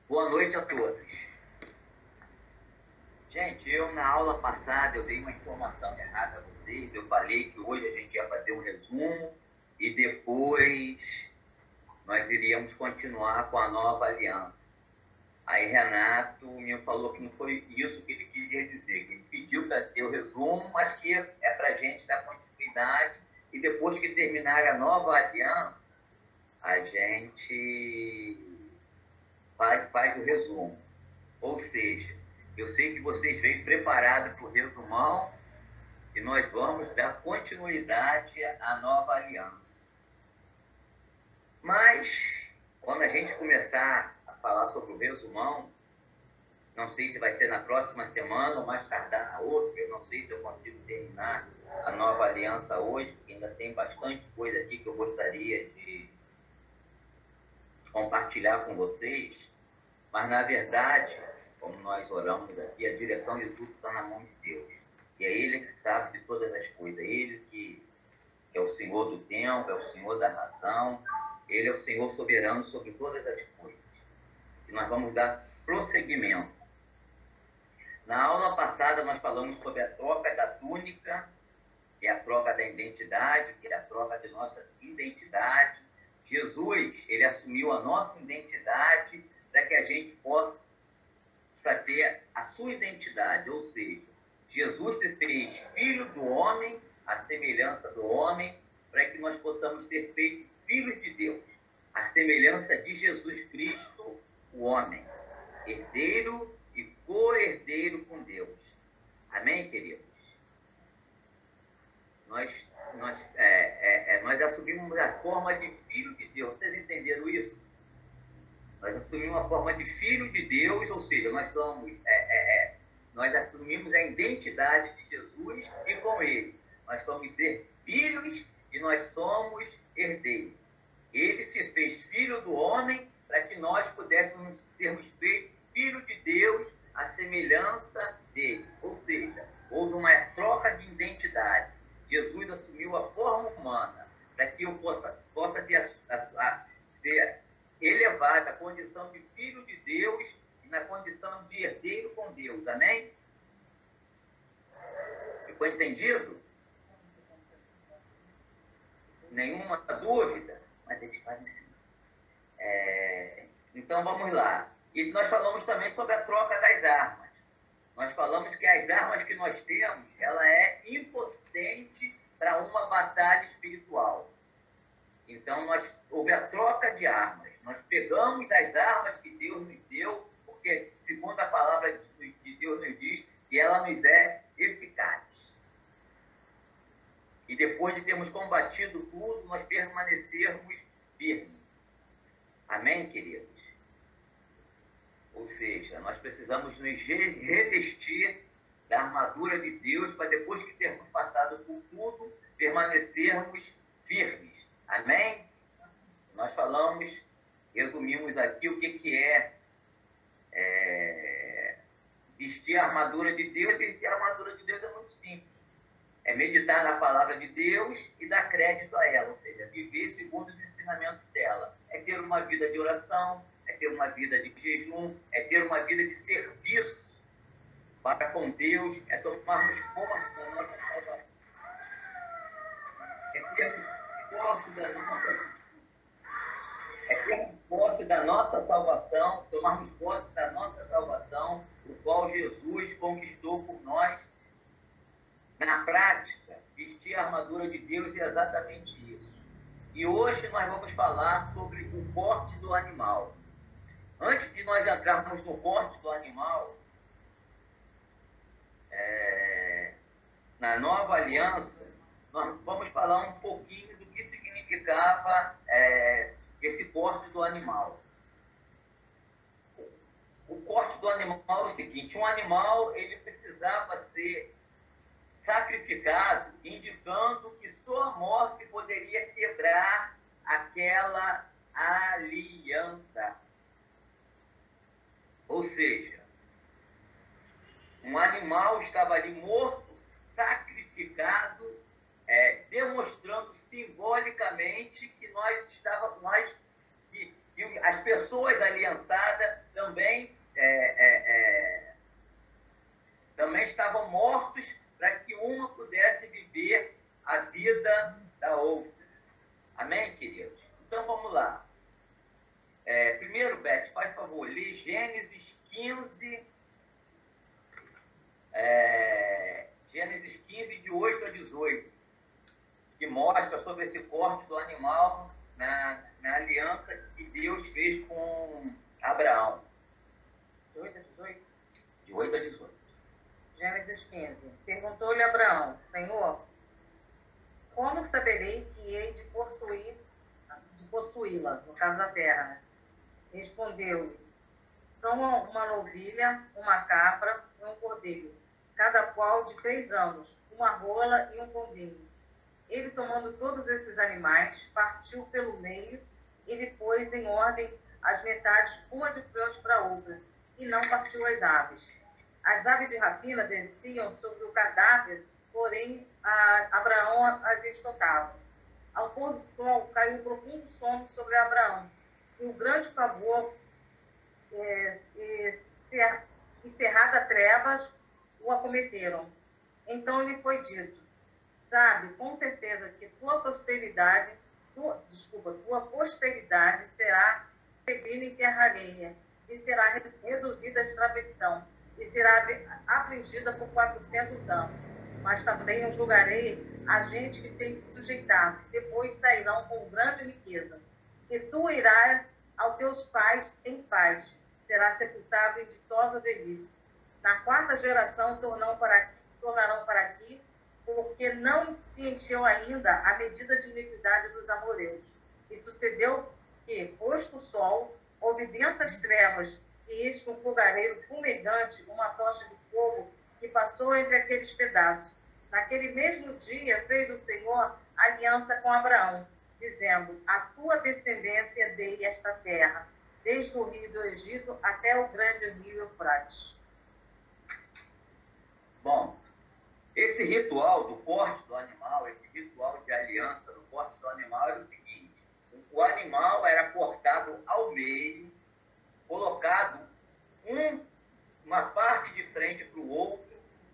Boa noite a todos. Gente, na aula passada eu dei uma informação errada a vocês. Eu falei que hoje a gente ia fazer um resumo e depois nós iríamos continuar com a nova aliança. Aí Renato me falou que não foi isso que ele queria dizer, que ele pediu para ter o resumo, mas que é para a gente dar continuidade e depois que terminar a nova aliança, a gente faz o resumo. Ou seja, eu sei que vocês vêm preparados para o resumão e nós vamos dar continuidade à nova aliança. Mas, quando a gente começar a falar sobre o resumão, não sei se vai ser na próxima semana ou mais tardar na outra, eu não sei se eu consigo terminar a nova aliança hoje, porque ainda tem bastante coisa aqui que eu gostaria de compartilhar com vocês, mas na verdade, como nós oramos aqui, a direção de tudo está na mão de Deus. E é Ele que sabe de todas as coisas. É Ele que é o Senhor do tempo, é o Senhor da razão. Ele é o Senhor soberano sobre todas as coisas. E nós vamos dar prosseguimento. Na aula passada, nós falamos sobre a troca da túnica, que é a troca da identidade, que é a troca de nossa identidade. Jesus, ele assumiu a nossa identidade para que a gente possa ter a sua identidade, ou seja, Jesus se fez filho do homem, a semelhança do homem, para que nós possamos ser feitos filhos de Deus, a semelhança de Jesus Cristo, o homem, herdeiro e co-herdeiro com Deus. Amém, queridos? Nós assumimos a forma de filho de Deus. Vocês entenderam isso? Nós assumimos uma forma de filho de Deus, ou seja, nós assumimos a identidade de Jesus e com Ele. Nós somos filhos e nós somos herdeiros. Ele se fez filho do homem para que nós pudéssemos sermos feitos filho de Deus à semelhança dele. Ou seja, houve uma troca de identidade. Jesus assumiu a forma humana para que eu possa ser elevado à condição de filho de Deus e na condição de herdeiro com Deus. Amém? Ficou entendido? Nenhuma dúvida? Mas eles fazem assim. Então vamos lá. E nós falamos também sobre a troca das armas. Nós falamos que as armas que nós temos, ela é impotente para uma batalha espiritual. Então houve a troca de armas. Nós pegamos as armas que Deus nos deu, porque segundo a palavra de Deus nos diz, que ela nos é eficaz. E depois de termos combatido tudo, nós permanecermos firmes. Amém, queridos? Ou seja, nós precisamos nos revestir da armadura de Deus para depois que termos passado por tudo, permanecermos firmes. Amém? Nós falamos, resumimos aqui o que é vestir a armadura de Deus. Vestir a armadura de Deus é muito simples. É meditar na palavra de Deus e dar crédito a ela, ou seja, viver segundo os ensinamentos dela. É ter uma vida de oração, é ter uma vida de jejum, é ter uma vida de serviço para com Deus, é tomarmos posse da nossa salvação, é termos posse da nossa salvação, tomarmos posse da nossa salvação, o qual Jesus conquistou por nós. Na prática, vestir a armadura de Deus é exatamente isso. E hoje nós vamos falar sobre o porte do animal. Antes de nós entrarmos no porte do animal, na nova aliança, nós vamos falar um pouquinho do que significava esse corte do animal. O corte do animal é o seguinte: um animal ele precisava ser sacrificado, indicando que só a morte poderia quebrar aquela aliança. Ou seja, um animal estava ali morto, sacrificado, demonstrando simbolicamente que as pessoas aliançadas também a vida da outra. Amém, queridos? Então, vamos lá. Primeiro, Beth, faz favor, lê Gênesis 15, Gênesis 15, de 8 a 18, que mostra sobre esse corte do animal na aliança que Deus fez com Abraão. De 8 a 18? De 8 a 18. Gênesis 15. Perguntou-lhe Abraão: Senhor, como saberei que hei de possuí-la, no caso da terra, né? Respondeu-lhe: toma uma novilha, uma cabra e um cordeiro, cada qual de 3 anos, uma rola e um pombinho. Ele, tomando todos esses animais, partiu pelo meio e lhe pôs em ordem as metades, uma de frente para a outra, e não partiu as aves. As aves de rapina desciam sobre o cadáver, porém Abraão as estocava. Ao pôr do sol, caiu um profundo sono sobre Abraão, e um grande pavor e cerrada trevas o acometeram. Então lhe foi dito: sabe, com certeza que tua posteridade será peregrina em terra alheia, e será reduzida à escravidão, e será afligida por 400 anos. Mas também eu julgarei a gente que tem que sujeitar-se, depois sairão com grande riqueza. E tu irás aos teus pais em paz, será sepultado em ditosa velhice. Na 4ª geração tornarão para aqui, porque não se encheu ainda a medida de iniquidade dos amorreus. E sucedeu que, posto o sol, houve densas trevas, e eis que um fogareiro fumegante, uma tocha de fogo, que passou entre aqueles pedaços. Naquele mesmo dia fez o Senhor aliança com Abraão, dizendo: a tua descendência dei esta terra, desde o rio do Egito até o grande rio Eufrates. Bom, esse ritual do corte do animal, esse ritual de aliança do corte do animal era o seguinte: o animal era cortado ao meio, colocado uma parte de frente para o outro.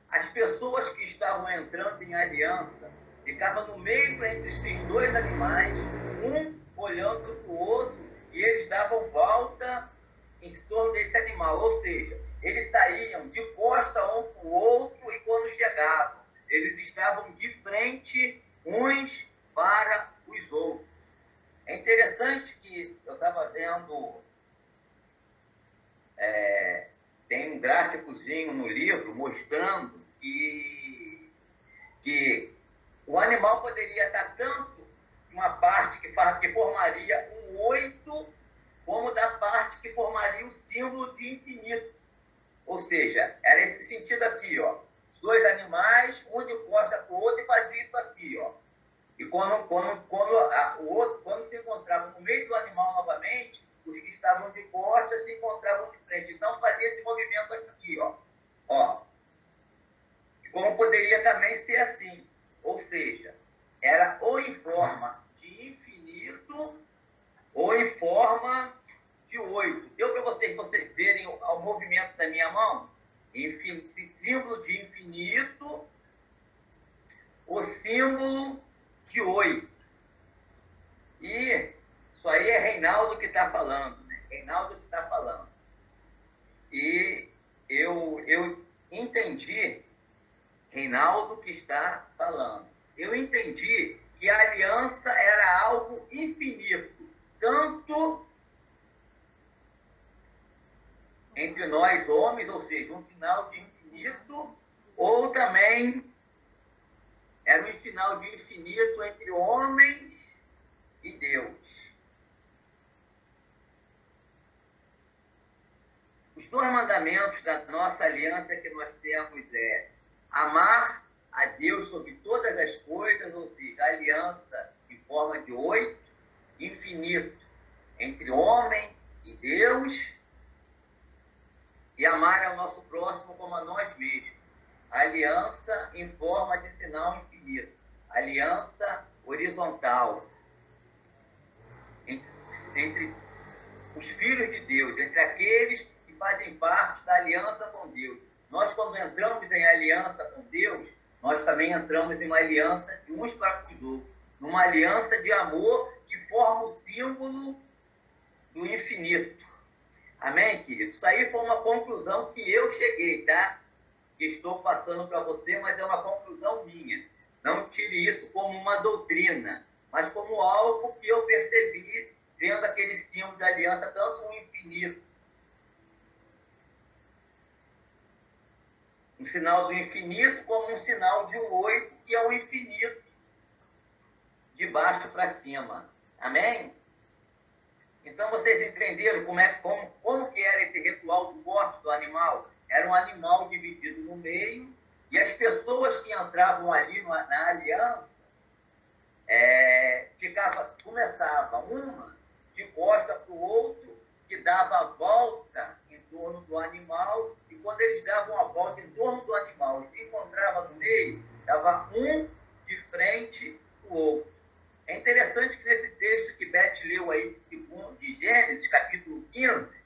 As pessoas que estavam entrando em aliança ficavam no meio entre esses dois animais, um olhando para o outro, e eles davam volta em torno desse animal. Ou seja, eles saíam de costa um para o outro, e quando chegavam, eles estavam de frente uns para os outros. É interessante que eu estava vendo, tem um gráficozinho no livro mostrando que o animal poderia estar tanto uma parte que formaria um 8, como da parte que formaria o símbolo de infinito. Ou seja, era esse sentido aqui, ó. Os dois animais, um de costa para o outro, e fazia isso aqui, ó. E quando se encontrava no meio do animal novamente, os que estavam de costas se encontravam de frente. Então fazia esse movimento aqui, ó. E como poderia também ser assim, ou seja, era ou em forma de infinito ou em forma de 8. Deu para vocês verem o movimento da minha mão? Símbolo de infinito, o símbolo de 8. E isso aí é Reinaldo que está falando, né? Reinaldo que está falando. E eu entendi, Reinaldo que está falando, eu entendi que a aliança era algo infinito, tanto entre nós homens, ou seja, um sinal de infinito, ou também era um sinal de infinito entre homens e Deus. Os 2 mandamentos da nossa aliança que nós temos é amar a Deus sobre todas as coisas, ou seja, a aliança em forma de 8, infinito, entre homem e Deus, e amar ao nosso próximo como a nós mesmos. Aliança em forma de sinal infinito. Aliança horizontal. Entre os filhos de Deus, entre aqueles que fazem parte da aliança com Deus. Nós, quando entramos em aliança com Deus, nós também entramos em uma aliança de uns para com os outros, numa aliança de amor que forma o símbolo do infinito. Amém, querido? Isso aí foi uma conclusão que eu cheguei, tá? Que estou passando para você, mas é uma conclusão minha. Não tire isso como uma doutrina, mas como algo que eu percebi vendo aquele símbolo da aliança, tanto o infinito, um sinal do infinito, como um sinal de um 8, que é o infinito, de baixo para cima. Amém? Então, vocês entenderam como que era esse ritual do corte do animal? Era um animal dividido no meio, e as pessoas que entravam ali na aliança, começava uma de costa para o outro, que dava a volta em torno do animal, e quando eles davam a volta em torno do animal e se encontrava no meio, dava um de frente para o outro. É interessante que nesse texto que Beth leu aí de Gênesis, capítulo 15,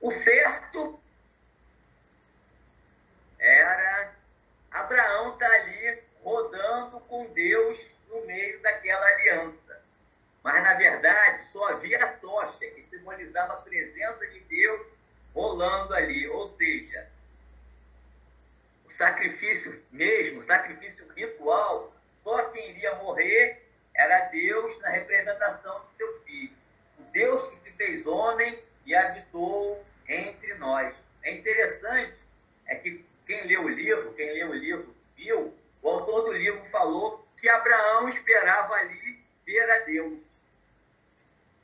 o certo era Abraão estar ali rodando com Deus no meio daquela aliança. Mas, na verdade, só havia a tocha, que simbolizava a presença de Deus rolando ali. Ou seja, o sacrifício mesmo, o sacrifício ritual, só quem iria morrer era Deus na representação do seu Filho. O Deus que se fez homem e habitou entre nós. É interessante, que quem leu o livro viu, o autor do livro falou que Abraão esperava ali ver a Deus.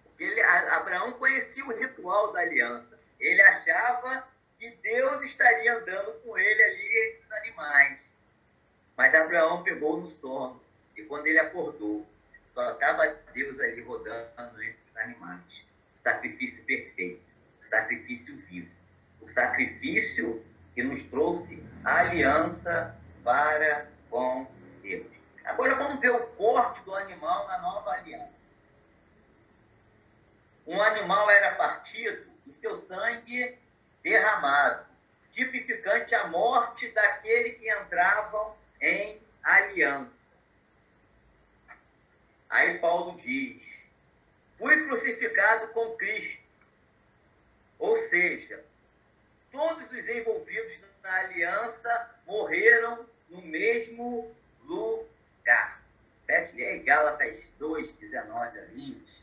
Porque Abraão conhecia o ritual da aliança. Ele achava que Deus estaria andando com ele ali entre os animais. Mas Abraão pegou no sono. E quando ele acordou, só estava Deus ali rodando entre os animais. O sacrifício perfeito, o sacrifício vivo, o sacrifício que nos trouxe a aliança para com Deus. Agora vamos ver o corte do animal na nova aliança. Um animal era partido e seu sangue derramado, tipificante a morte daquele que entravam em aliança. Aí Paulo diz: fui crucificado com Cristo. Ou seja, todos os envolvidos na aliança morreram no mesmo lugar. Repete aí, Gálatas 2, 19 a 20.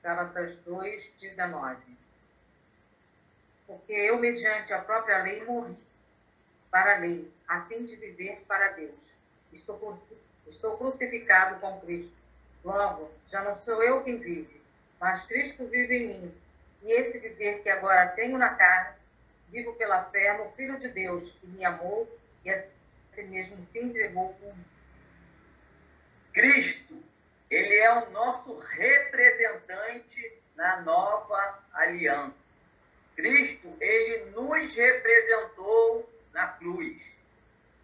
Gálatas 2, 19. Porque eu, mediante a própria lei, morri para a lei, a fim de viver para Deus. Estou crucificado com Cristo. Logo, já não sou eu quem vive, mas Cristo vive em mim. E esse viver que agora tenho na carne, vivo pela fé no Filho de Deus, que me amou e a si mesmo se entregou por mim. Cristo, ele é o nosso representante na nova aliança. Cristo, ele nos representou na cruz.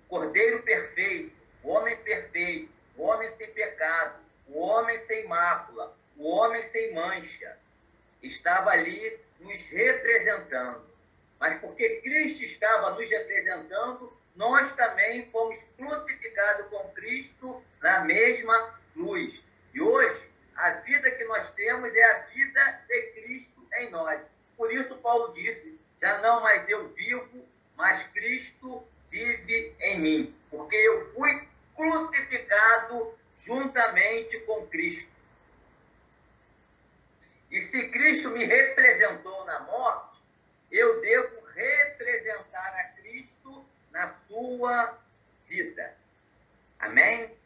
O Cordeiro perfeito, o homem sem pecado, o homem sem mácula, o homem sem mancha, estava ali nos representando. Mas porque Cristo estava nos representando, nós também fomos crucificados com Cristo na mesma cruz. E hoje, a vida que nós temos é a vida de Cristo em nós. Por isso, Paulo disse: já não mais eu vivo, mas Cristo vive em mim. Porque eu fui crucificado juntamente com Cristo. E se Cristo me representou na morte, eu devo representar a Cristo na sua vida. Amém?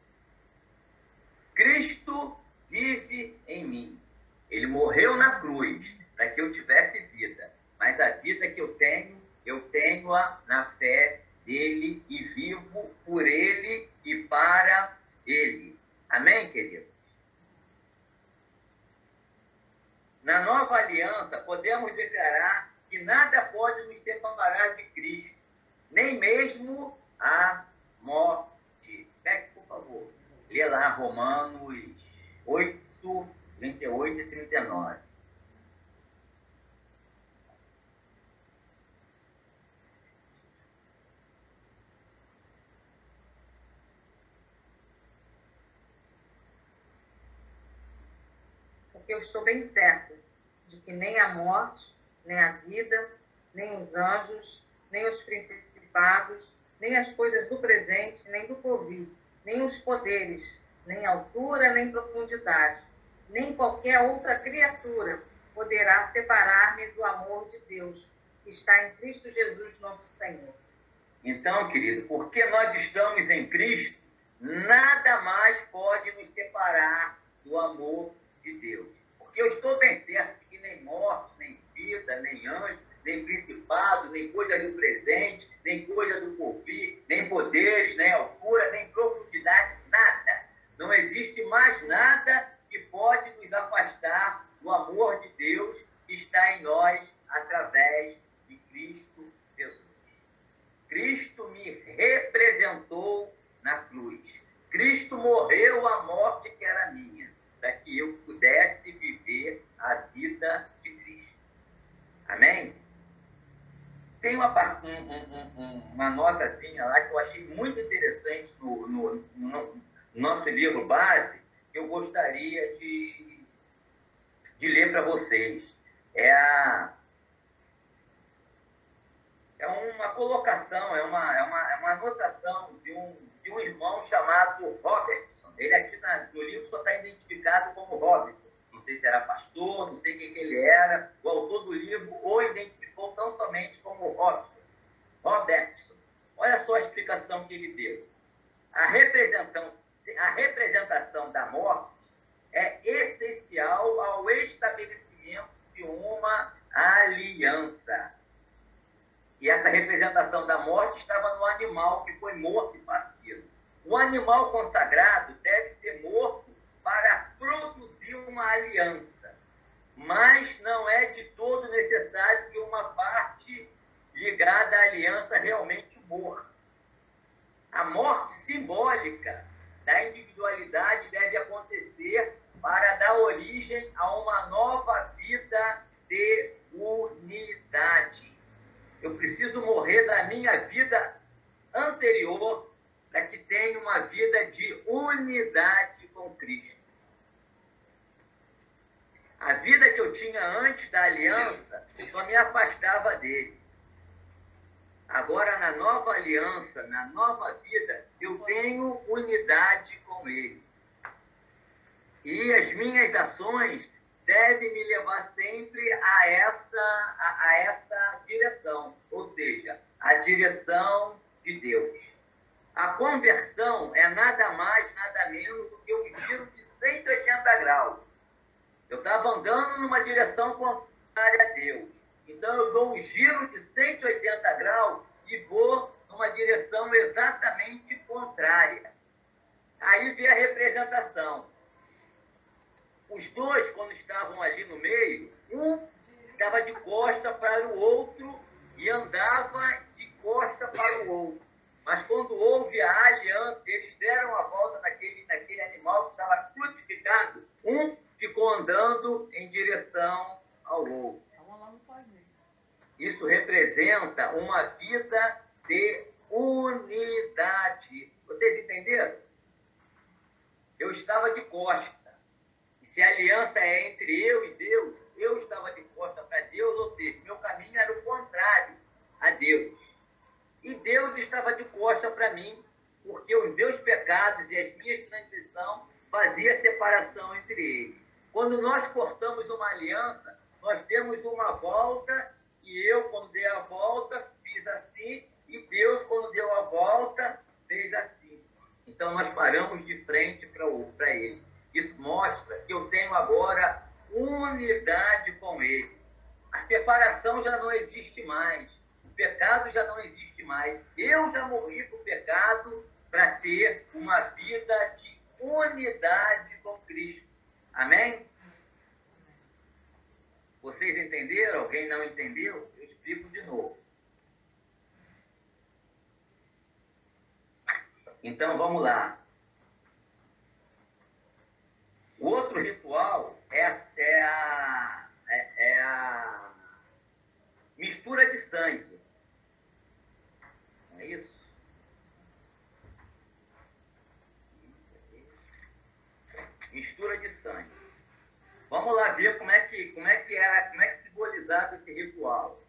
Cristo vive em mim. Ele morreu na cruz para que eu tivesse vida. Mas a vida que eu tenho-a na fé dele e vivo por ele e para ele. Amém, querido? Na nova aliança, podemos declarar que nada pode nos separar de Cristo, nem mesmo a morte. Pegue, por favor. Lê lá Romanos 8, 38 e 39. Porque eu estou bem certo de que nem a morte, nem a vida, nem os anjos, nem os principados, nem as coisas do presente, nem do porvir, nem os poderes, nem altura, nem profundidade, nem qualquer outra criatura poderá separar-me do amor de Deus, que está em Cristo Jesus, nosso Senhor. Então, querido, porque nós estamos em Cristo, nada mais pode nos separar do amor de Deus. Porque eu estou bem certo de que nem morte, nem vida, nem anjo, nem principado, nem coisa do presente, nem coisa do porvir, nem poderes, nem altura, nem profundidade, nada. Não existe mais nada que pode nos afastar do amor de Deus que está em nós através de Cristo Jesus. Cristo me representou na cruz. Cristo morreu a morte que era minha, para que eu pudesse viver a vida de Cristo. Amém? Tem uma notazinha lá que eu achei muito interessante no nosso livro base, que eu gostaria de ler para vocês. É uma colocação, é uma anotação de um irmão chamado Robertson. Ele aqui no livro só está identificado como Robertson. Não sei se era pastor, não sei quem que ele era. O autor do livro o identificou tão somente como Robertson. Olha só a explicação que ele deu. A representação da morte é essencial ao estabelecimento de uma aliança. E essa representação da morte estava no animal que foi morto e partido. O animal consagrado deve ser morto para produzir uma aliança. Mas não é de todo necessário que uma parte ligada à aliança realmente morra. A morte simbólica da individualidade deve acontecer para dar origem a uma nova vida de unidade. Eu preciso morrer da minha vida anterior para que tenha uma vida de unidade com Cristo. A vida que eu tinha antes da aliança só me afastava dele. Agora, na nova aliança, na nova vida, eu tenho unidade com ele. E as minhas ações devem me levar sempre a essa direção, ou seja, a direção de Deus. A conversão é nada mais, nada menos do que um giro de 180 graus. Eu estava andando numa direção contrária a Deus. Então eu dou um giro de 180 graus e vou numa direção exatamente contrária. Aí vem a representação. Os dois, quando estavam ali no meio, um ficava de costa para o outro e andava de costa para o outro. Mas quando houve a aliança, eles deram a volta naquele animal que estava crucificado, um ficou andando em direção ao outro. Isso representa uma vida de unidade. Vocês entenderam? Eu estava de costa. Se a aliança é entre eu e Deus, eu estava de costa para Deus, ou seja, meu caminho era o contrário a Deus. E Deus estava de costa para mim, porque os meus pecados e as minhas transgressões faziam separação entre eles. Quando nós cortamos uma aliança, nós demos uma volta, e eu, quando dei a volta, fiz assim, e Deus, quando deu a volta, fez assim. Então, nós paramos de frente para ele. Isso mostra que eu tenho agora unidade com ele. A separação já não existe mais. O pecado já não existe mais. Eu já morri para o pecado para ter uma vida de unidade com Cristo. Amém? Vocês entenderam? Alguém não entendeu? Eu explico de novo. Então, vamos lá. O outro ritual é a mistura de sangue. Não é isso? Mistura de sangue. Vamos lá ver como é que simbolizava esse ritual.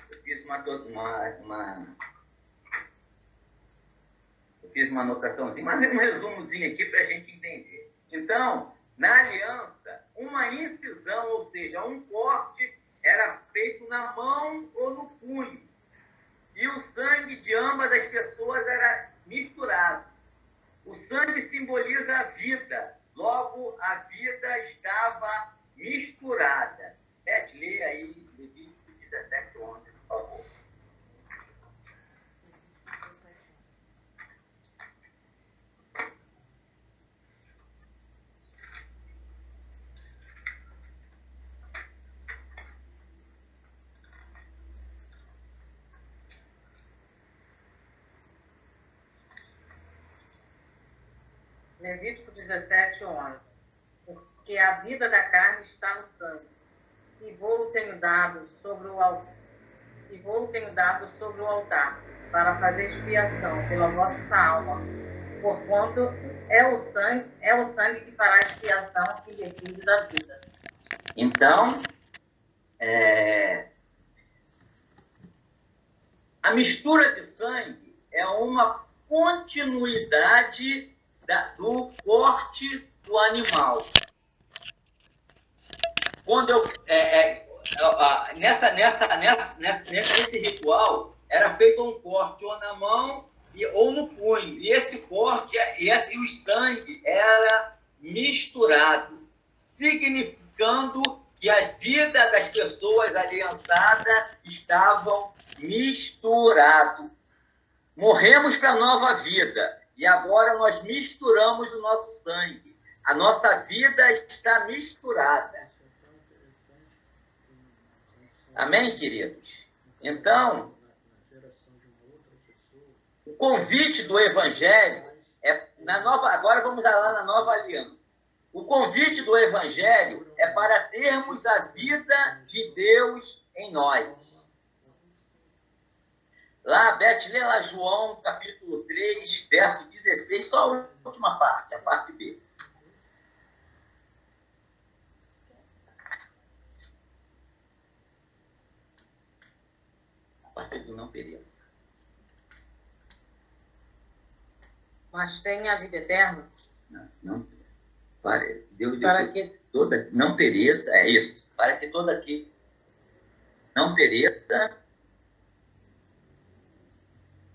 Eu fiz uma anotaçãozinha, mas um resumozinho aqui para a gente entender. Então, na aliança, uma incisão, ou seja, um corte, era feito na mão ou no punho. E o sangue de ambas as pessoas era misturado. O sangue simboliza a vida. Logo, a vida estava misturada. Beth, lê aí Levítico 17:11, por favor. Levítico 17:11. Porque a vida da carne está no sangue, e vou-lo tenho dado sobre o altar, para fazer expiação pela vossa alma, porquanto é o sangue que fará expiação e defende da vida. Então, a mistura de sangue é uma continuidade do corte do animal. Quando nesse ritual era feito um corte ou na mão ou no punho, e esse corte e o sangue era misturado, significando que a vida das pessoas aliançadas estavam misturadas. Morremos para a nova vida. E agora nós misturamos o nosso sangue. A nossa vida está misturada. Amém, queridos? Então, o convite do Evangelho agora vamos lá na nova aliança. O convite do Evangelho é para termos a vida de Deus em nós. Lá, Beth, lê lá João, capítulo 3, verso 16, só a última parte, a parte B. A parte do não pereça. Mas tem a vida eterna? Não. Deus que não pereça, é isso. Para que todo aqui não pereça.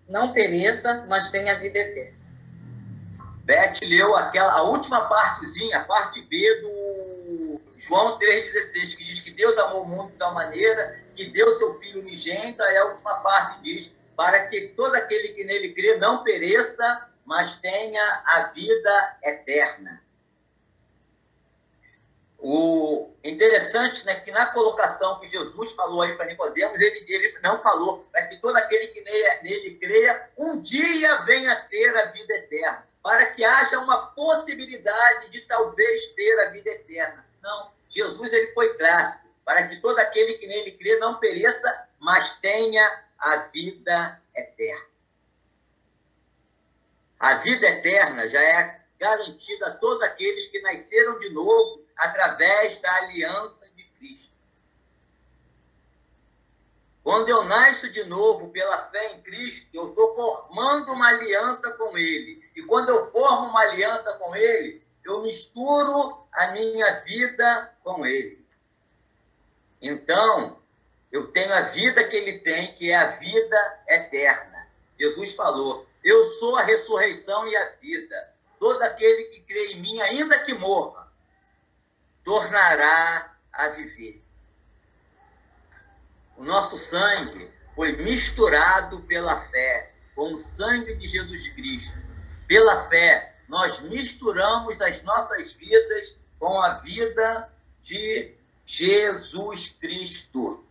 Não pereça, mas tenha a vida eterna. Beth leu a última partezinha, a parte B do João 3,16, que diz que Deus amou o mundo de tal maneira que deu seu Filho unigênito. Aí a última parte diz, para que todo aquele que nele crê não pereça, mas tenha a vida eterna. O interessante, né, que na colocação que Jesus falou aí para Nicodemos, ele não falou para que todo aquele que nele creia um dia venha ter a vida eterna, para que haja uma possibilidade de talvez ter a vida eterna. Não, Jesus ele foi clássico, para que todo aquele que nele crê não pereça, mas tenha a vida eterna. A vida eterna já é garantida a todos aqueles que nasceram de novo através da aliança de Cristo. Quando eu nasço de novo pela fé em Cristo, eu estou formando uma aliança com Ele. E quando eu formo uma aliança com Ele, eu misturo a minha vida com Ele. Então, eu tenho a vida que Ele tem, que é a vida eterna. Jesus falou, eu sou a ressurreição e a vida. Todo aquele que crê em mim, ainda que morra, tornará a viver. O nosso sangue foi misturado pela fé com o sangue de Jesus Cristo. Pela fé, nós misturamos as nossas vidas com a vida de Jesus Cristo.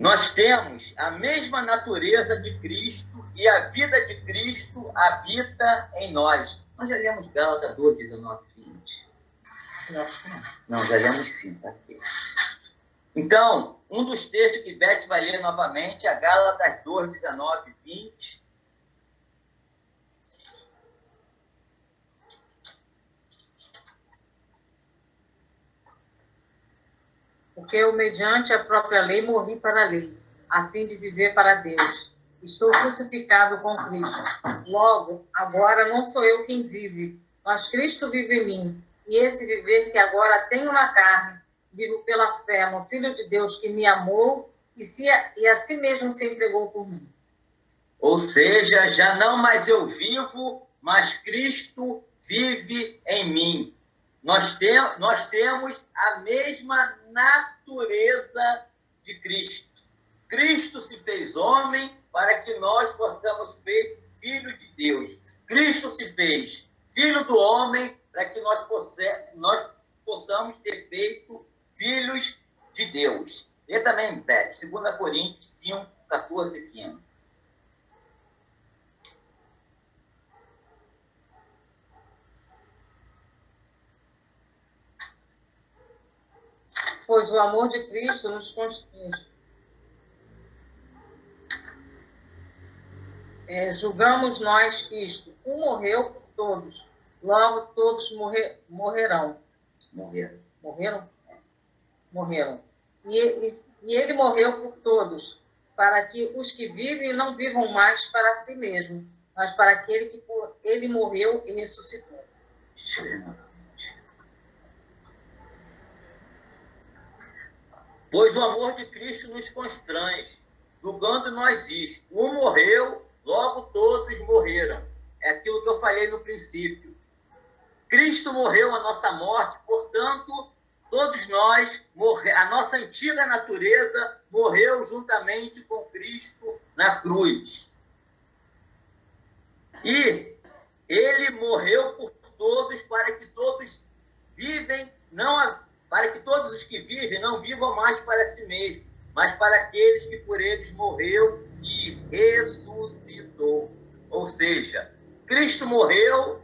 Nós temos a mesma natureza de Cristo e a vida de Cristo habita em nós. Nós já lemos Gálatas 2, 19, 20. Não, já lemos sim. Tá aqui. Então, um dos textos que Beth vai ler novamente é Gálatas 2, 19, 20. Porque eu, mediante a própria lei, morri para a lei, a fim de viver para Deus. Estou crucificado com Cristo. Logo, agora não sou eu quem vive, mas Cristo vive em mim. E esse viver que agora tenho na carne, vivo pela fé no Filho de Deus que me amou e a si mesmo se entregou por mim. Ou seja, já não mais eu vivo, mas Cristo vive em mim. Nós temos a mesma natureza de Cristo. Cristo se fez homem para que nós possamos ser filhos de Deus. Cristo se fez filho do homem para que nós possamos ter feito filhos de Deus. E também, Beth, 2 Coríntios 5, 14 e 15. Pois o amor de Cristo nos constrange. Julgamos nós que isto, um morreu por todos, logo todos morrerão. Morreram? Morreram. E ele morreu por todos, para que os que vivem não vivam mais para si mesmos, mas para aquele que por ele morreu e ressuscitou. Pois o amor de Cristo nos constrange, julgando nós isto. Um morreu, logo todos morreram. É aquilo que eu falei no princípio. Cristo morreu a nossa morte, portanto, todos nós, a nossa antiga natureza morreu juntamente com Cristo na cruz. E ele morreu por todos para que todos para que todos os que vivem não vivam mais para si mesmos, mas para aqueles que por eles morreu e ressuscitou. Ou seja, Cristo morreu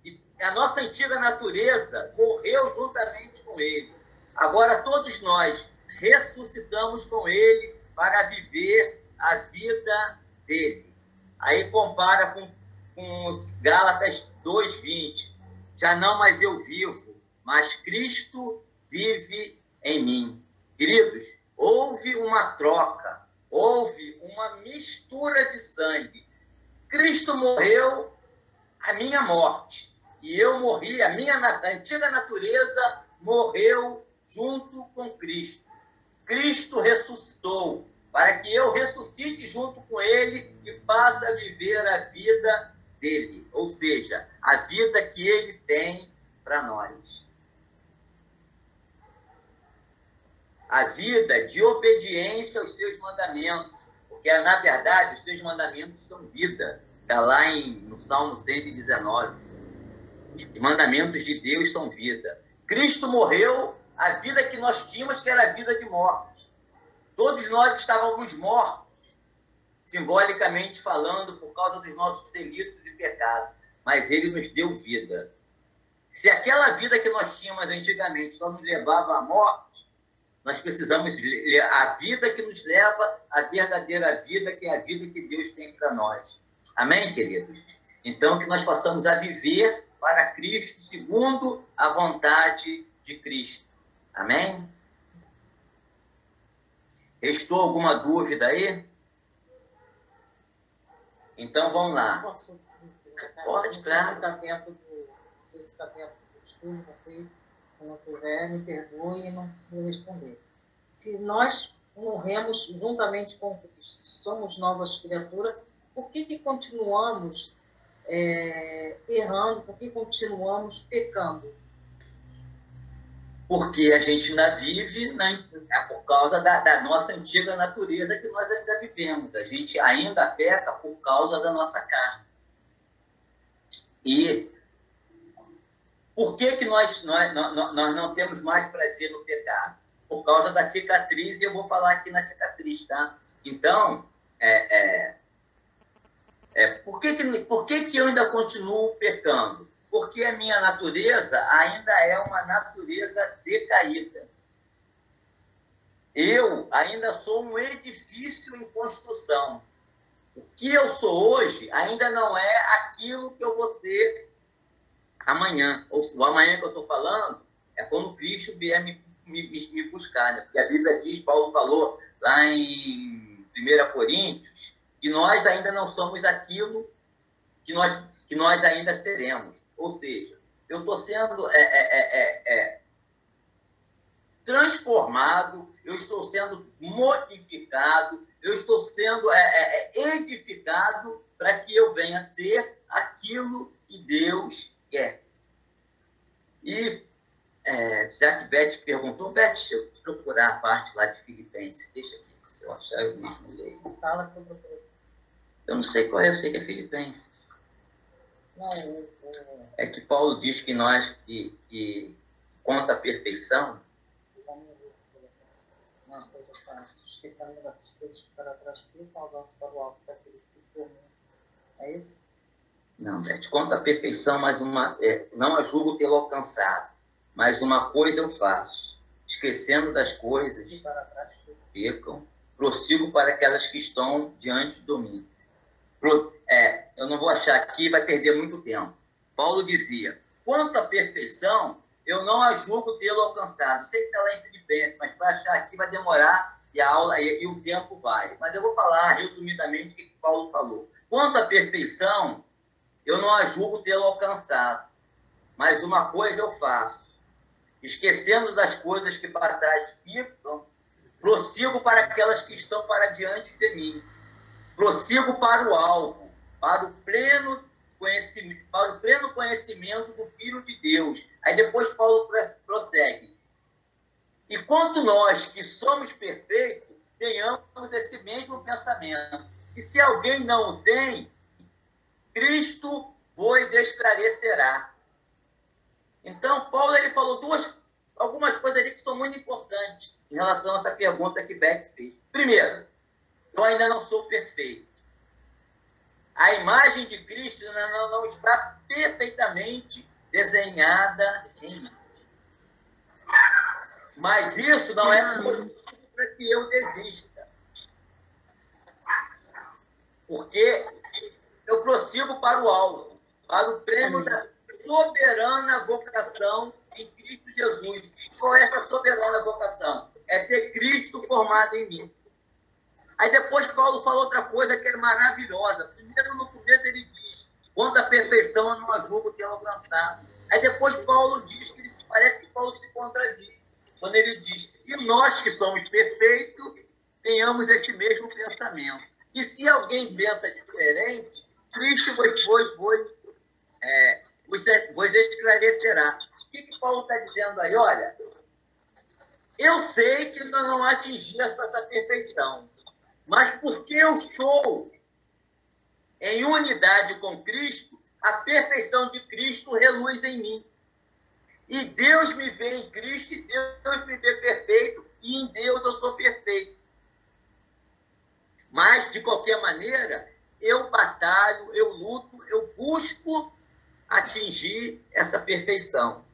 e a nossa antiga natureza morreu juntamente com ele. Agora todos nós ressuscitamos com ele para viver a vida dele. Aí compara com Gálatas 2:20. Já não mais eu vivo, mas Cristo vive em mim. Queridos, houve uma troca, houve uma mistura de sangue. Cristo morreu a minha morte e eu morri, a minha antiga natureza morreu junto com Cristo. Cristo ressuscitou para que eu ressuscite junto com ele e passe a viver a vida dele, ou seja, a vida que ele tem para nós. A vida de obediência aos seus mandamentos, porque, na verdade, os seus mandamentos são vida. Está lá no Salmo 119. Os mandamentos de Deus são vida. Cristo morreu a vida que nós tínhamos, que era a vida de morte. Todos nós estávamos mortos, simbolicamente falando, por causa dos nossos delitos e pecados. Mas ele nos deu vida. Se aquela vida que nós tínhamos antigamente só nos levava à morte, nós precisamos a vida que nos leva à verdadeira vida, que é a vida que Deus tem para nós. Amém, queridos? Então, que nós possamos a viver para Cristo, segundo a vontade de Cristo. Amém? Restou alguma dúvida aí? Então, vamos lá. Pode, claro. Não sei se está dentro do estudo, não sei. Se não tiver, me perdoe e não precisa responder. Se nós morremos juntamente com Cristo, somos novas criaturas, por que continuamos errando? Por que continuamos pecando? Porque a gente ainda vive por causa da nossa antiga natureza que nós ainda vivemos. A gente ainda peca por causa da nossa carne. E por que nós não temos mais prazer no pecado? por causa da cicatriz, e eu vou falar aqui na cicatriz, tá? Então, por que eu ainda continuo pecando? Porque a minha natureza ainda é uma natureza decaída. Eu ainda sou um edifício em construção. O que eu sou hoje ainda não é aquilo que eu vou ser amanhã. Ou o amanhã que eu estou falando é quando Cristo vier me buscar. Né? Porque a Bíblia diz, Paulo falou lá em 1 Coríntios, que nós ainda não somos aquilo que nós ainda seremos. Ou seja, eu estou sendo transformado, eu estou sendo modificado, eu estou sendo edificado para que eu venha a ser aquilo que Deus quer. E já que Beth perguntou, Beth, deixa eu procurar a parte lá de Filipenses. Deixa aqui, se eu achar, eu mesmo leio. Fala que eu procuro. Eu não sei qual é, eu sei que é Filipenses. Não, É que Paulo diz que nós, que conta a perfeição. uma coisa fácil. Esquecendo da tristeza para trás, com avanço para o alto, para aquele que por mim. É isso? Não, Beth, conta a perfeição, mas não a julgo tê-lo alcançado. Mas uma coisa eu faço, esquecendo das coisas E para trás, ficam, prossigo para aquelas que estão diante de mim. Eu não vou achar aqui, vai perder muito tempo. Paulo dizia, quanto à perfeição, eu não a julgo tê-lo alcançado. Sei que está lá em Filipenses, mas para achar aqui vai demorar e a aula e o tempo vai. Mas eu vou falar resumidamente o que Paulo falou. Quanto à perfeição, eu não a julgo tê-lo alcançado. Mas uma coisa eu faço, esquecendo das coisas que para trás ficam, prossigo para aquelas que estão para diante de mim. Prossigo para o alvo, para o pleno conhecimento do Filho de Deus. Aí depois Paulo prossegue. E quanto nós que somos perfeitos, tenhamos esse mesmo pensamento. E se alguém não o tem, Cristo vos esclarecerá. Então, Paulo ele falou algumas coisas ali que são muito importantes em relação a essa pergunta que Beth fez. Primeiro, eu ainda não sou perfeito. A imagem de Cristo não está perfeitamente desenhada em mim. Mas isso não é motivo para que eu desista. Porque eu prossigo para o alvo, para o prêmio da soberana vocação em Cristo Jesus. Qual é essa soberana vocação? É ter Cristo formado em mim. Aí depois Paulo fala outra coisa que é maravilhosa. Primeiro, no começo, ele diz, quanto à perfeição eu não a julgo tê-lo alcançado. Aí depois Paulo diz que parece que Paulo se contradiz. Quando ele diz, e nós que somos perfeitos, tenhamos esse mesmo pensamento. E se alguém pensa diferente, Cristo vos esclarecerá. O que Paulo está dizendo aí? Olha, eu sei que ainda não atingi essa perfeição, mas porque eu estou em unidade com Cristo, a perfeição de Cristo reluz em mim. E Deus me vê em Cristo, e Deus me vê perfeito, e em Deus eu sou perfeito. Mas, de qualquer maneira, eu batalho, eu luto, eu busco atingir essa perfeição.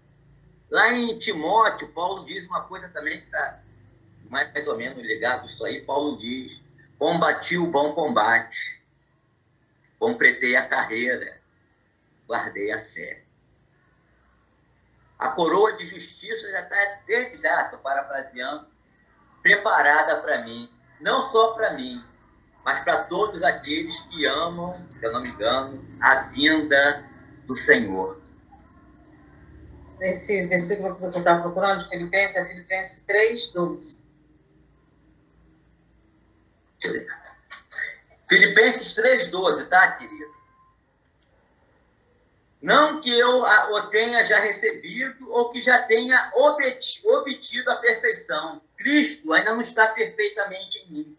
Lá em Timóteo, Paulo diz uma coisa também que está mais ou menos ligado a isso aí. Paulo diz, combati o bom combate, completei a carreira, guardei a fé. A coroa de justiça já está, desde já, estou parafraseando, preparada para mim. Não só para mim, mas para todos aqueles que amam, se eu não me engano, a vinda do Senhor. Esse versículo que você está procurando, de Filipenses, é Filipenses 3:12. Deixa eu ler. Filipenses 3:12, tá, querido? Não que eu o tenha já recebido ou que já tenha obtido a perfeição. Cristo ainda não está perfeitamente em mim.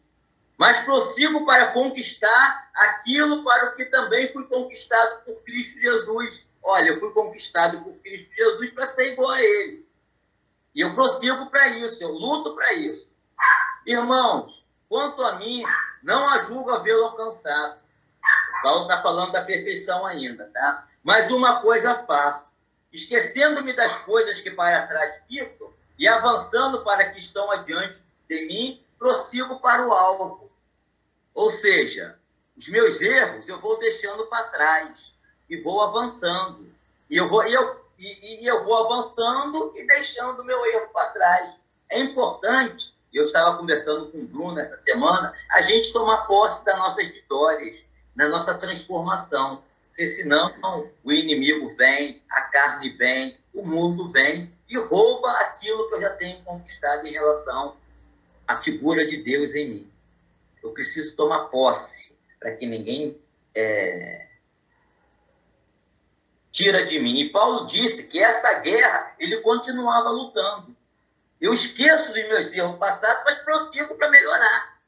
Mas prossigo para conquistar aquilo para o que também fui conquistado por Cristo Jesus. Olha, eu fui conquistado por Cristo Jesus para ser igual a Ele. E eu prossigo para isso, eu luto para isso. Irmãos, quanto a mim, não a julgo havê-lo alcançado. Paulo está falando da perfeição ainda, tá? Mas uma coisa faço, esquecendo-me das coisas que para trás ficam e avançando para que estão adiante de mim, prossigo para o alvo. Ou seja, os meus erros eu vou deixando para trás e vou avançando. E eu vou avançando e deixando o meu erro para trás. É importante, eu estava conversando com o Bruno essa semana, a gente tomar posse das nossas vitórias, na nossa transformação. Porque senão o inimigo vem, a carne vem, o mundo vem e rouba aquilo que eu já tenho conquistado em relação à figura de Deus em mim. Eu preciso tomar posse para que ninguém tira de mim. E Paulo disse que essa guerra ele continuava lutando. Eu esqueço dos meus erros passados, mas prossigo para melhorar.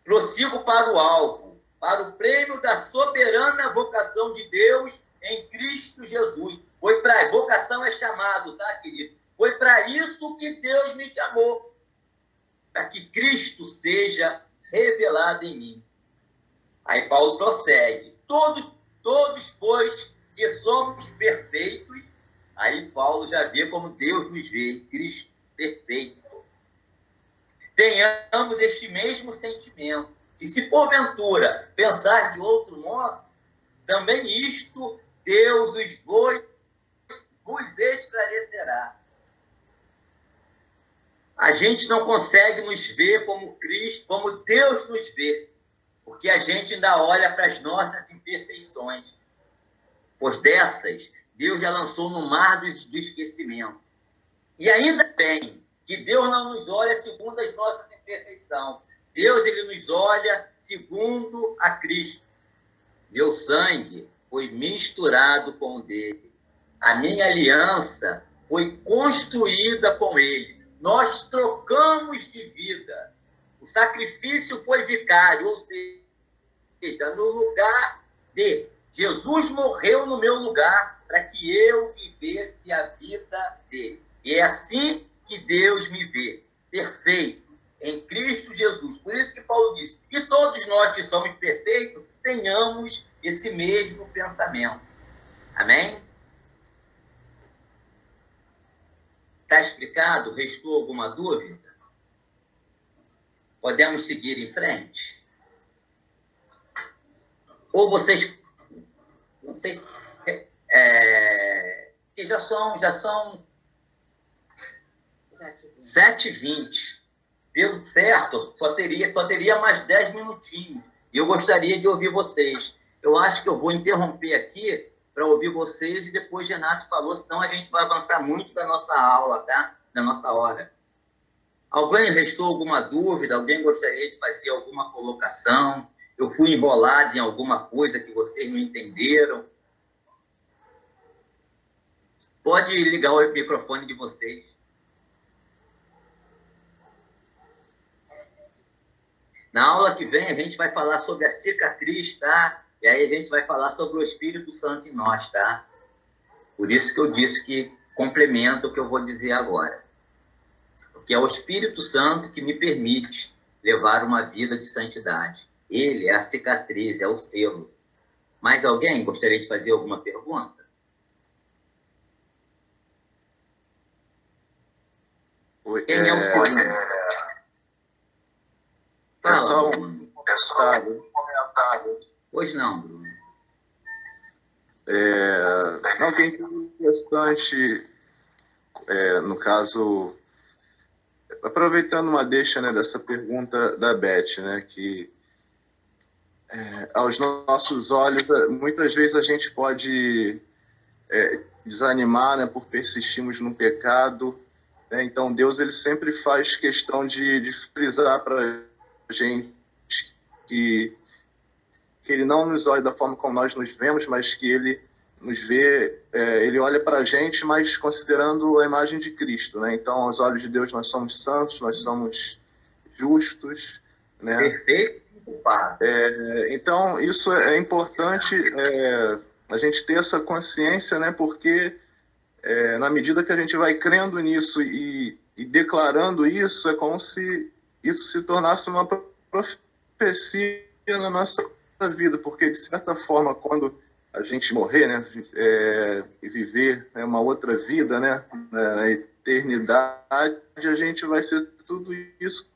Prossigo para o alvo, para o prêmio da soberana vocação de Deus em Cristo Jesus. Foi para vocação é chamado, tá, querido? Foi para isso que Deus me chamou, para que Cristo seja revelado em mim. Aí Paulo prossegue. Todos, pois, que somos perfeitos, aí Paulo já vê como Deus nos vê, em Cristo perfeito. Tenhamos este mesmo sentimento. E se porventura pensar de outro modo, também isto Deus vos esclarecerá. A gente não consegue nos ver como Cristo, como Deus nos vê, porque a gente ainda olha para as nossas imperfeições. Pois dessas, Deus já lançou no mar do esquecimento. E ainda bem que Deus não nos olha segundo as nossas imperfeições. Deus, ele nos olha segundo a Cristo. Meu sangue foi misturado com o dele. A minha aliança foi construída com ele. Nós trocamos de vida. O sacrifício foi vicário, ou seja, no lugar de Jesus morreu no meu lugar para que eu vivesse a vida dele. E é assim que Deus me vê, perfeito, em Cristo Jesus. Por isso que Paulo diz, que todos nós que somos perfeitos, tenhamos esse mesmo pensamento. Amém? Está explicado? Restou alguma dúvida? Podemos seguir em frente? Ou vocês... Não sei... que já são 7h20. Pelo certo, só teria mais 10 minutinhos. E eu gostaria de ouvir vocês. Eu acho que eu vou interromper aqui para ouvir vocês e depois Renato falou, senão a gente vai avançar muito da nossa aula, tá? Da nossa hora. Alguém restou alguma dúvida? Alguém gostaria de fazer alguma colocação? Eu fui enrolado em alguma coisa que vocês não entenderam? Pode ligar o microfone de vocês. Na aula que vem, a gente vai falar sobre a cicatriz, tá? E aí a gente vai falar sobre o Espírito Santo em nós, tá? Por isso que eu disse que complementa o que eu vou dizer agora. Porque é o Espírito Santo que me permite levar uma vida de santidade. Ele é a cicatriz, é o selo. Mais alguém gostaria de fazer alguma pergunta? Quem é o segundo? É só um comentário. Pois não, Bruno. Não, que é interessante, no caso, aproveitando uma deixa, né, dessa pergunta da Beth, né, que aos nossos olhos, muitas vezes a gente pode desanimar, né, por persistirmos no pecado, né? Então Deus ele sempre faz questão de frisar para a gente que ele não nos olha da forma como nós nos vemos, mas que ele nos vê, ele olha para a gente, mas considerando a imagem de Cristo, né? Então, aos olhos de Deus, nós somos santos, nós somos justos, né? Perfeito. Então, isso é importante, a gente ter essa consciência, né? Porque na medida que a gente vai crendo nisso e declarando isso, é como se isso se tornasse uma profecia na nossa vida, porque, de certa forma, quando a gente morrer, né, e viver, né, uma outra vida, né, na eternidade, a gente vai ser tudo isso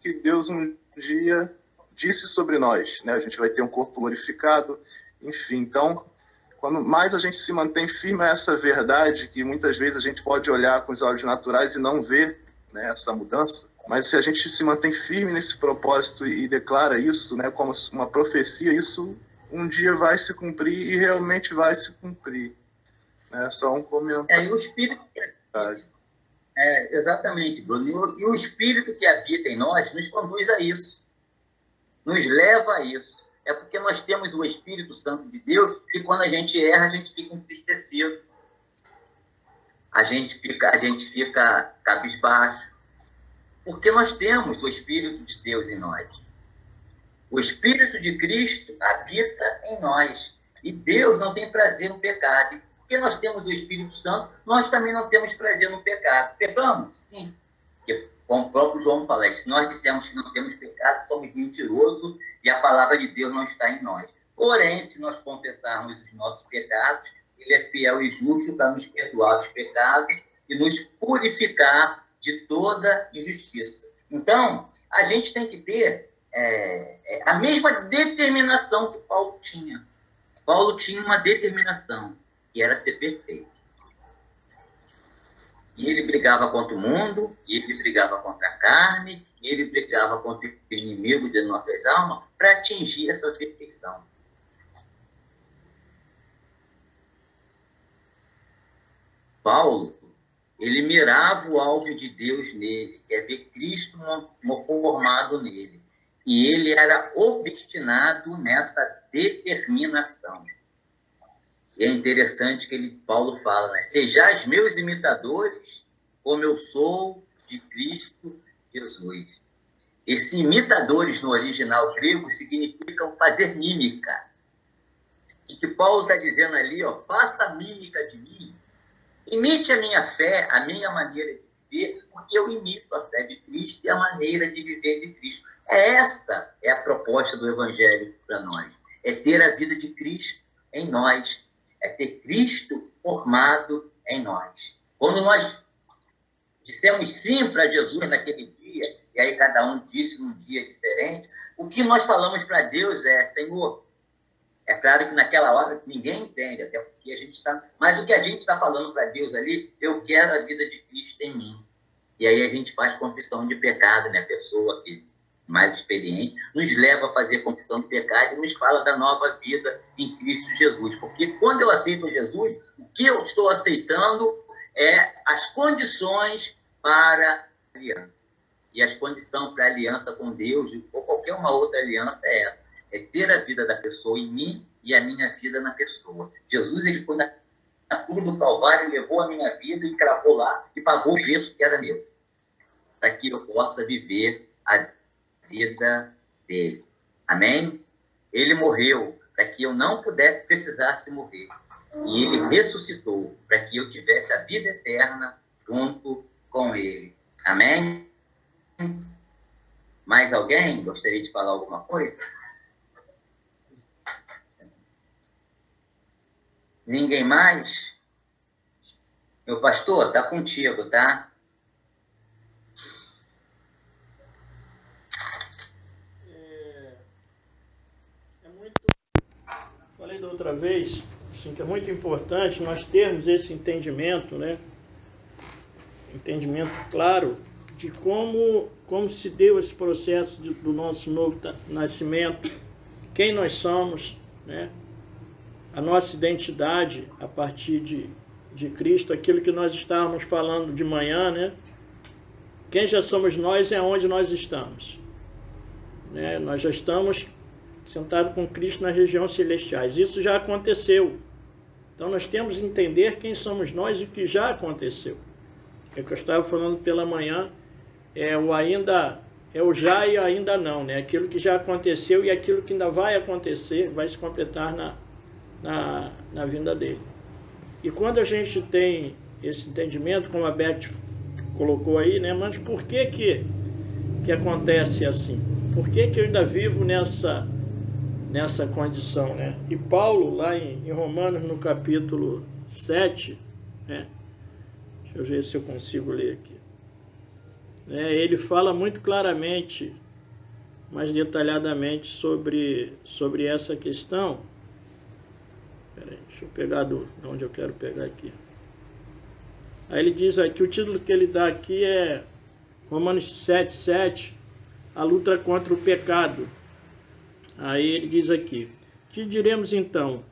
que Deus um dia disse sobre nós, né? A gente vai ter um corpo glorificado, enfim. Então, quando mais a gente se mantém firme a essa verdade, que muitas vezes a gente pode olhar com os olhos naturais e não ver, né, essa mudança, mas se a gente se mantém firme nesse propósito e declara isso, né, como uma profecia, isso um dia vai se cumprir e realmente vai se cumprir. É só um comentário. E o Espírito... exatamente, Bruno. E o Espírito que habita em nós nos conduz a isso, nos leva a isso. É porque nós temos o Espírito Santo de Deus e quando a gente erra, a gente fica entristecido. A gente fica cabisbaixo. Porque nós temos o Espírito de Deus em nós. O Espírito de Cristo habita em nós. E Deus não tem prazer no pecado. E porque nós temos o Espírito Santo, nós também não temos prazer no pecado. Pecamos? Sim. Porque, como o próprio João fala, se nós dissermos que não temos pecado, somos mentirosos e a palavra de Deus não está em nós. Porém, se nós confessarmos os nossos pecados, Ele é fiel e justo para nos perdoar os pecados e nos purificar de toda injustiça. Então, a gente tem que ter a mesma determinação que Paulo tinha. Paulo tinha uma determinação, que era ser perfeito. E ele brigava contra o mundo, e ele brigava contra a carne, e ele brigava contra o inimigo de nossas almas para atingir essa perfeição. Paulo, ele mirava o alvo de Deus nele, que é ver Cristo formado nele. E ele era obstinado nessa determinação. E é interessante que Paulo fala, né? Sejais meus imitadores, como eu sou de Cristo Jesus. Esse imitadores no original grego significam fazer mímica. E que Paulo está dizendo ali, faça a mímica de mim. Imite a minha fé, a minha maneira de viver, porque eu imito a fé de Cristo e a maneira de viver de Cristo. Essa é a proposta do Evangelho para nós. É ter a vida de Cristo em nós. É ter Cristo formado em nós. Quando nós dissemos sim para Jesus naquele dia, e aí cada um disse num dia diferente, o que nós falamos para Deus é, Senhor, é claro que naquela hora ninguém entende, até porque a gente está... Mas o que a gente está falando para Deus ali, eu quero a vida de Cristo em mim. E aí a gente faz confissão de pecado, né? A pessoa que mais experiente nos leva a fazer confissão de pecado e nos fala da nova vida em Cristo Jesus. Porque quando eu aceito Jesus, o que eu estou aceitando é as condições para a aliança. E as condições para a aliança com Deus, ou qualquer uma outra aliança é essa. É ter a vida da pessoa em mim e a minha vida na pessoa. Jesus, ele foi na cruz do Calvário, levou a minha vida e cravou lá e pagou o preço que era meu. Para que eu possa viver a vida dele. Amém? Ele morreu para que eu não precisasse morrer. E ele ressuscitou para que eu tivesse a vida eterna junto com ele. Amém? Mais alguém gostaria de falar alguma coisa? Ninguém mais? Meu pastor, está contigo, tá? Falei da outra vez, assim, que é muito importante nós termos esse entendimento, né? Entendimento claro de como se deu esse processo do nosso novo nascimento, quem nós somos, né? A nossa identidade a partir de Cristo, aquilo que nós estávamos falando de manhã, né? Quem já somos nós é onde nós estamos, né? Nós já estamos sentados com Cristo nas regiões celestiais. Isso já aconteceu. Então nós temos que entender quem somos nós e o que já aconteceu. É o que eu estava falando pela manhã, é o já e ainda não, né? Aquilo que já aconteceu e aquilo que ainda vai acontecer, vai se completar na vinda dele. E quando a gente tem esse entendimento, como a Beth colocou aí, né? Mas por que acontece assim? Por que eu ainda vivo nessa condição, né? E Paulo, lá em Romanos, no capítulo 7, né? Deixa eu ver se eu consigo ler aqui. Ele fala muito claramente, mais detalhadamente sobre essa questão. Peraí, deixa eu pegar de onde eu quero pegar aqui. Aí ele diz aqui, o título que ele dá aqui é Romanos 7:7, a luta contra o pecado. Aí ele diz aqui, que diremos então?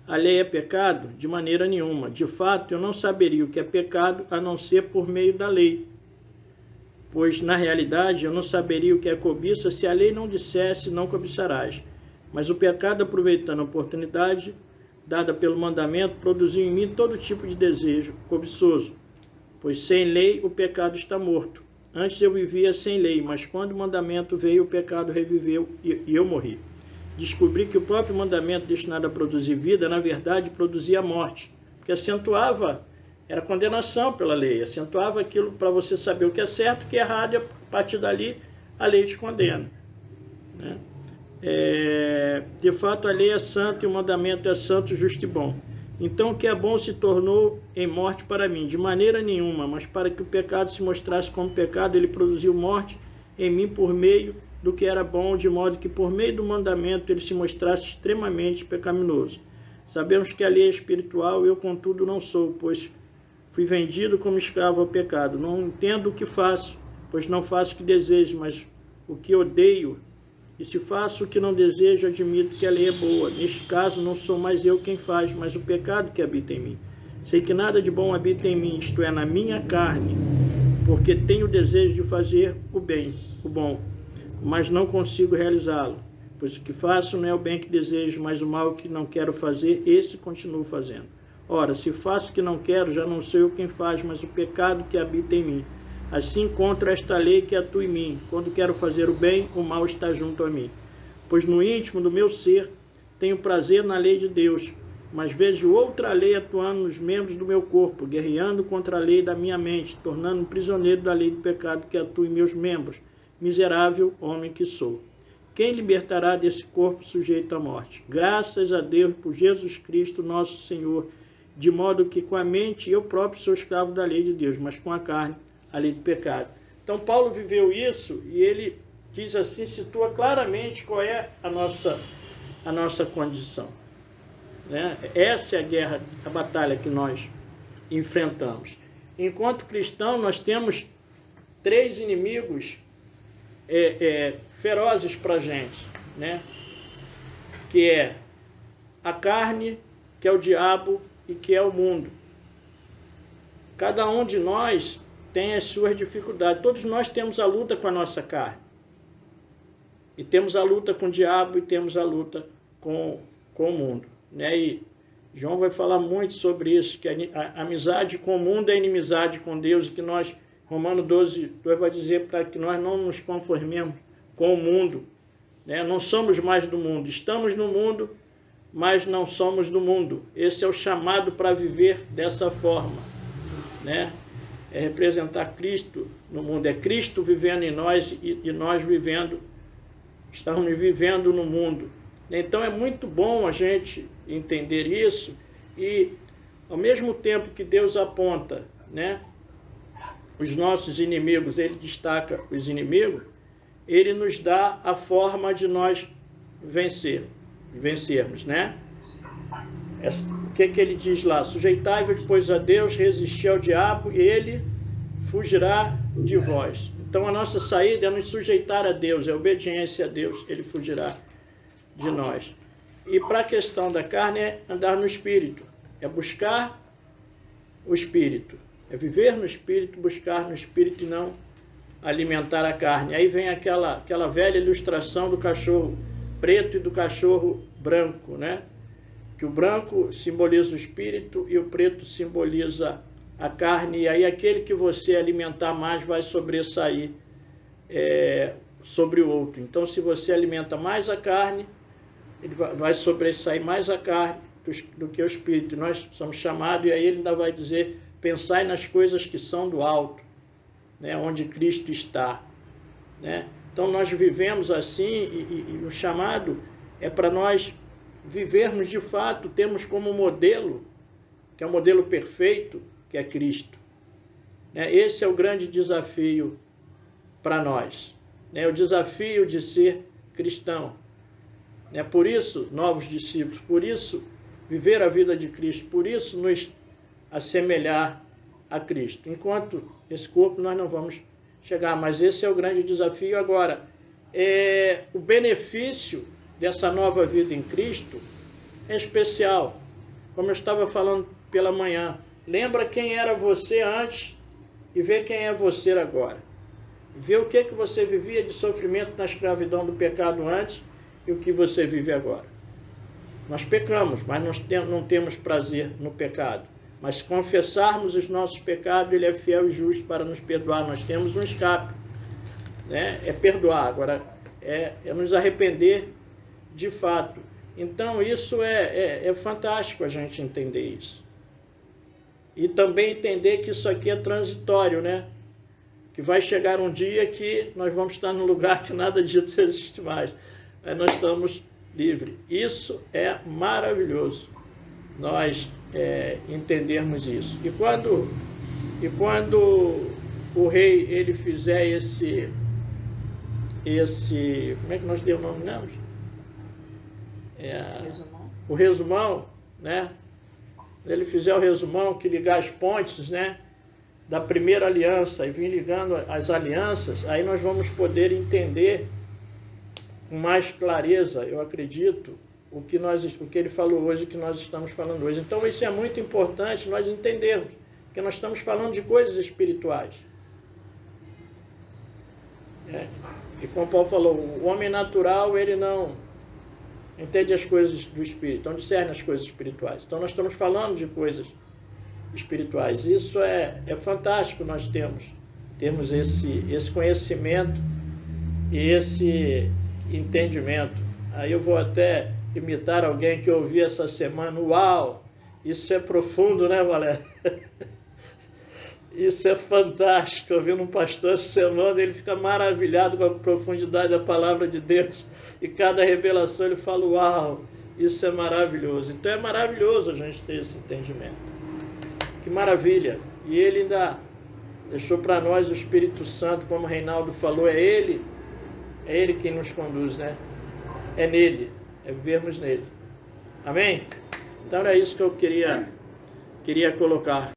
A lei é pecado? De maneira nenhuma. De fato, eu não saberia o que é pecado a não ser por meio da lei. Pois, na realidade, eu não saberia o que é cobiça se a lei não dissesse não cobiçarás. Mas o pecado, aproveitando a oportunidade dada pelo mandamento, produziu em mim todo tipo de desejo cobiçoso. Pois sem lei o pecado está morto. Antes eu vivia sem lei, mas quando o mandamento veio, o pecado reviveu e eu morri. Descobri que o próprio mandamento destinado a produzir vida, na verdade, produzia a morte, porque acentuava, era condenação pela lei, acentuava aquilo para você saber o que é certo, o que é errado, e a partir dali a lei te condena, né? De fato, a lei é santa e o mandamento é santo, justo e bom. Então, o que é bom se tornou em morte para mim, de maneira nenhuma, mas para que o pecado se mostrasse como pecado, ele produziu morte em mim por meio do que era bom, de modo que por meio do mandamento ele se mostrasse extremamente pecaminoso. Sabemos que a lei é espiritual, eu contudo não sou, pois fui vendido como escravo ao pecado. Não entendo o que faço, pois não faço o que desejo, mas o que odeio. E se faço o que não desejo, admito que a lei é boa. Neste caso, não sou mais eu quem faz, mas o pecado que habita em mim. Sei que nada de bom habita em mim, isto é, na minha carne, porque tenho o desejo de fazer o bem, o bom, mas não consigo realizá-lo. Pois o que faço não é o bem que desejo, mas o mal que não quero fazer, esse continuo fazendo. Ora, se faço o que não quero, já não sou eu quem faz, mas o pecado que habita em mim. Assim contra esta lei que atua em mim. Quando quero fazer o bem, o mal está junto a mim. Pois no íntimo do meu ser tenho prazer na lei de Deus, mas vejo outra lei atuando nos membros do meu corpo, guerreando contra a lei da minha mente, tornando-me prisioneiro da lei do pecado que atua em meus membros. Miserável homem que sou. Quem libertará desse corpo sujeito à morte? Graças a Deus por Jesus Cristo, nosso Senhor, de modo que com a mente eu próprio sou escravo da lei de Deus, mas com a carne a lei do pecado. Então Paulo viveu isso e ele diz assim, situa claramente qual é a nossa condição, né? Essa é a guerra, a batalha que nós enfrentamos. Enquanto cristão, nós temos 3 inimigos ferozes para a gente, né? Que é a carne, que é o diabo e que é o mundo. Cada um de nós tem as suas dificuldades. Todos nós temos a luta com a nossa carne. E temos a luta com o diabo e temos a luta com o mundo, né? E João vai falar muito sobre isso, que a amizade com o mundo é inimizade com Deus, e que nós, Romanos 12, vai dizer para que nós não nos conformemos com o mundo, né? Não somos mais do mundo. Estamos no mundo, mas não somos do mundo. Esse é o chamado para viver dessa forma, né? É representar Cristo no mundo. É Cristo vivendo em nós e nós estamos vivendo no mundo. Então é muito bom a gente entender isso e, ao mesmo tempo que Deus aponta, né, os nossos inimigos, ele destaca os inimigos, ele nos dá a forma de nós vencermos, né? O que ele diz lá? Sujeitai-vos, pois, a Deus, resistir ao diabo e ele fugirá de vós. Então a nossa saída é nos sujeitar a Deus, é obediência a Deus, ele fugirá de nós. E para a questão da carne é andar no Espírito, é buscar o Espírito, é viver no Espírito, buscar no Espírito e não alimentar a carne. Aí vem aquela velha ilustração do cachorro preto e do cachorro branco, né? Que o branco simboliza o Espírito e o preto simboliza a carne, e aí aquele que você alimentar mais vai sobressair sobre o outro. Então, se você alimenta mais a carne, ele vai sobressair mais a carne do que o Espírito. Nós somos chamados, e aí ele ainda vai dizer pensai nas coisas que são do alto, né, onde Cristo está, né? Então nós vivemos assim e o chamado é para nós vivermos de fato, temos como modelo, que é o modelo perfeito, que é Cristo, né? Esse é o grande desafio para nós, né? O desafio de ser cristão, né? Por isso, novos discípulos, por isso, viver a vida de Cristo, por isso nos assemelhar a Cristo. Enquanto esse corpo nós não vamos chegar, mas esse é o grande desafio. Agora, o benefício dessa nova vida em Cristo é especial. Como eu estava falando pela manhã, lembra quem era você antes e vê quem é você agora. Vê o que você vivia de sofrimento na escravidão do pecado antes e o que você vive agora. Nós pecamos, mas não temos prazer no pecado. Mas se confessarmos os nossos pecados, Ele é fiel e justo para nos perdoar. Nós temos um escape, né? É perdoar. Agora, é nos arrepender de fato. Então, isso é fantástico a gente entender isso. E também entender que isso aqui é transitório, né? Que vai chegar um dia que nós vamos estar num lugar que nada disso existe mais. Aí nós estamos livres. Isso é maravilhoso. Nós entendermos isso. E quando o rei ele fizer esse como é que nós denominamos? O resumão, né? Ele fizer o resumão que ligar as pontes, né? Da primeira aliança e vir ligando as alianças, aí nós vamos poder entender com mais clareza, eu acredito, o que ele falou hoje, o que nós estamos falando hoje. Então isso é muito importante nós entendermos, porque nós estamos falando de coisas espirituais. E como Paulo falou, o homem natural, ele não entende as coisas do Espírito, então discerne as coisas espirituais. Então nós estamos falando de coisas espirituais. Isso é fantástico nós termos esse conhecimento e esse entendimento. Aí eu vou até imitar alguém que eu ouvi essa semana. Uau! Isso é profundo, né, Valério? Isso é fantástico. Ouvindo um pastor essa semana, ele fica maravilhado com a profundidade da palavra de Deus. E cada revelação ele fala, uau, isso é maravilhoso. Então é maravilhoso a gente ter esse entendimento. Que maravilha. E ele ainda deixou para nós o Espírito Santo, como o Reinaldo falou, é ele quem nos conduz, né? É nele, é vivermos nele. Amém? Então era isso que eu queria colocar.